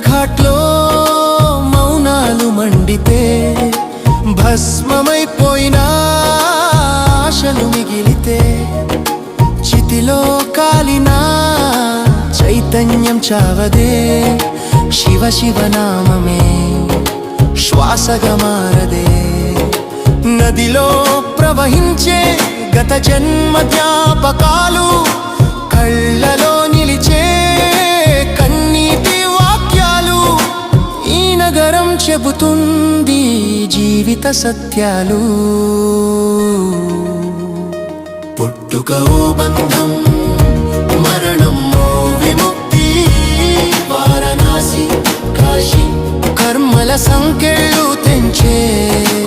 ఘాట్లో మౌనాలు మండితే భస్మమైపోయిన ఆశలు మిగిలితే చితిలో కాలిన చైతన్యం చావదే శివ శివ నామమే శ్వాసగా మారదే నదిలో ప్రవహించే గత జన్మ జ్ఞాపకాలు కళ్ళలో నిలిచే కన్నీటి వాక్యాలు ఈ నగరం చెబుతుంది జీవిత సత్యాలు పుట్టుక ఓ బంధం మరణం ఓ విముక్తి వారణాసి కాశీ కర్మల సంకెళ్ళు తెంచే